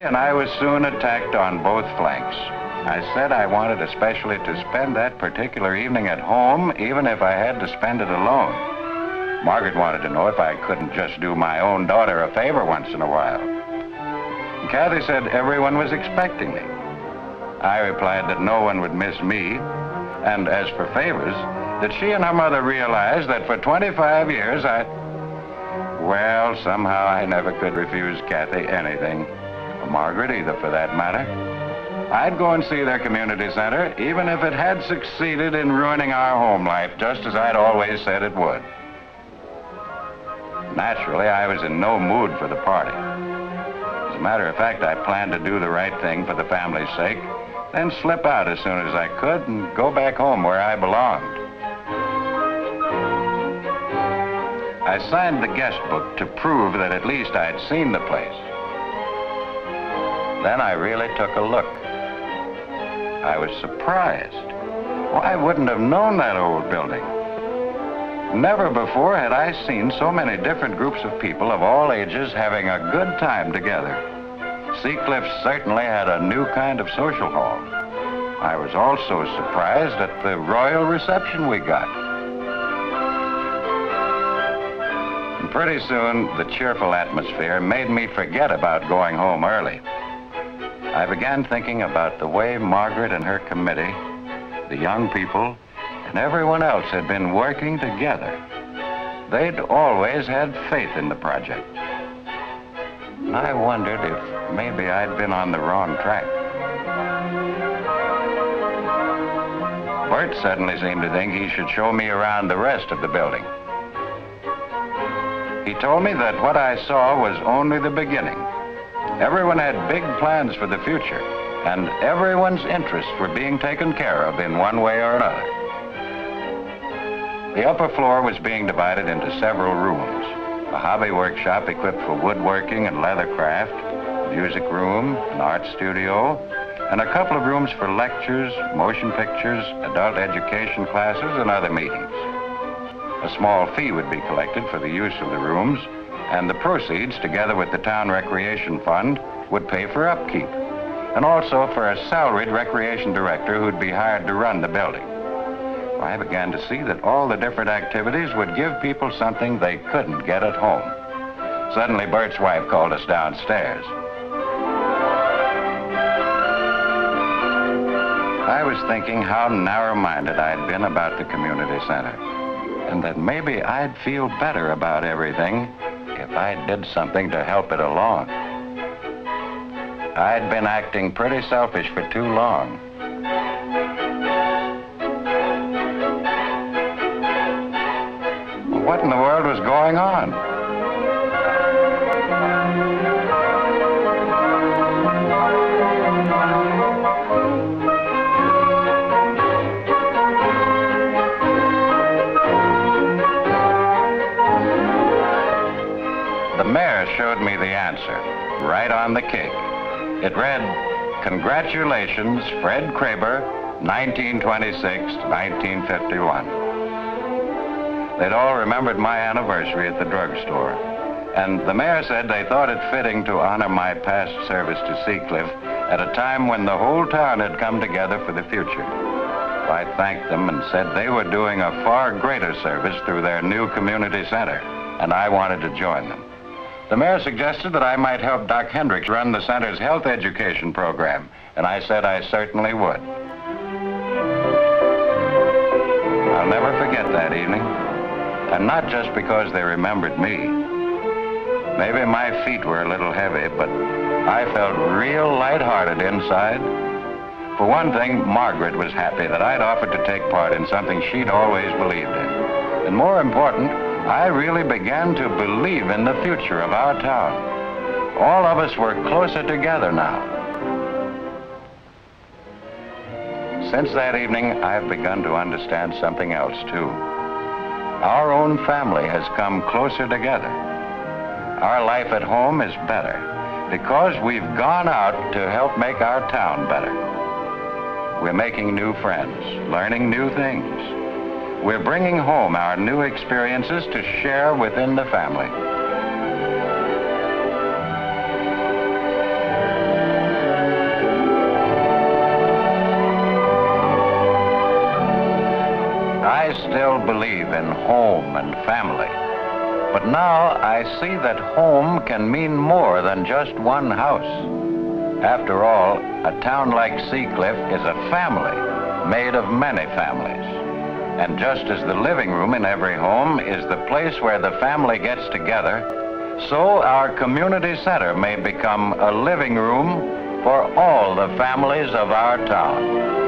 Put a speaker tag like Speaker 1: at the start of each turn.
Speaker 1: And I was soon attacked on both flanks. I said I wanted especially to spend that particular evening at home, even if I had to spend it alone. Margaret wanted to know if I couldn't just do my own daughter a favor once in a while. And Kathy said everyone was expecting me. I replied that no one would miss me, and as for favors, that she and her mother realized that for 25 years well, somehow I never could refuse Kathy anything. Or Margaret either, for that matter. I'd go and see their community center, even if it had succeeded in ruining our home life, just as I'd always said it would. Naturally, I was in no mood for the party. As a matter of fact, I planned to do the right thing for the family's sake, then slip out as soon as I could and go back home where I belonged. I signed the guest book to prove that at least I'd seen the place. Then I really took a look. I was surprised. Well, I wouldn't have known that old building. Never before had I seen so many different groups of people of all ages having a good time together. Seacliff certainly had a new kind of social hall. I was also surprised at the royal reception we got. And pretty soon, the cheerful atmosphere made me forget about going home early. I began thinking about the way Margaret and her committee, the young people, and everyone else had been working together. They'd always had faith in the project. And I wondered if maybe I'd been on the wrong track. Bert suddenly seemed to think he should show me around the rest of the building. He told me that what I saw was only the beginning. Everyone had big plans for the future, and everyone's interests were being taken care of in one way or another. The upper floor was being divided into several rooms. A hobby workshop equipped for woodworking and leathercraft, a music room, an art studio, and a couple of rooms for lectures, motion pictures, adult education classes, and other meetings. A small fee would be collected for the use of the rooms, and the proceeds, together with the town recreation fund, would pay for upkeep, and also for a salaried recreation director who'd be hired to run the building. I began to see that all the different activities would give people something they couldn't get at home. Suddenly, Bert's wife called us downstairs. I was thinking how narrow-minded I'd been about the community center, and that maybe I'd feel better about everything if I did something to help it along. I'd been acting pretty selfish for too long. What in the world was going on? The mayor showed me the answer, right on the cake. It read, "Congratulations, Fred Kraber, 1926-1951. They'd all remembered my anniversary at the drugstore, and the mayor said they thought it fitting to honor my past service to Seacliff at a time when the whole town had come together for the future. I thanked them and said they were doing a far greater service through their new community center, and I wanted to join them. The mayor suggested that I might help Doc Hendricks run the center's health education program, and I said I certainly would. I'll never forget that evening, and not just because they remembered me. Maybe my feet were a little heavy, but I felt real lighthearted inside. For one thing, Margaret was happy that I'd offered to take part in something she'd always believed in. And more important, I really began to believe in the future of our town. All of us were closer together now. Since that evening, I've begun to understand something else, too. Our own family has come closer together. Our life at home is better because we've gone out to help make our town better. We're making new friends, learning new things. We're bringing home our new experiences to share within the family. believe in home and family. But now I see that home can mean more than just one house. After all, a town like Seacliff is a family made of many families. And just as the living room in every home is the place where the family gets together, so our community center may become a living room for all the families of our town.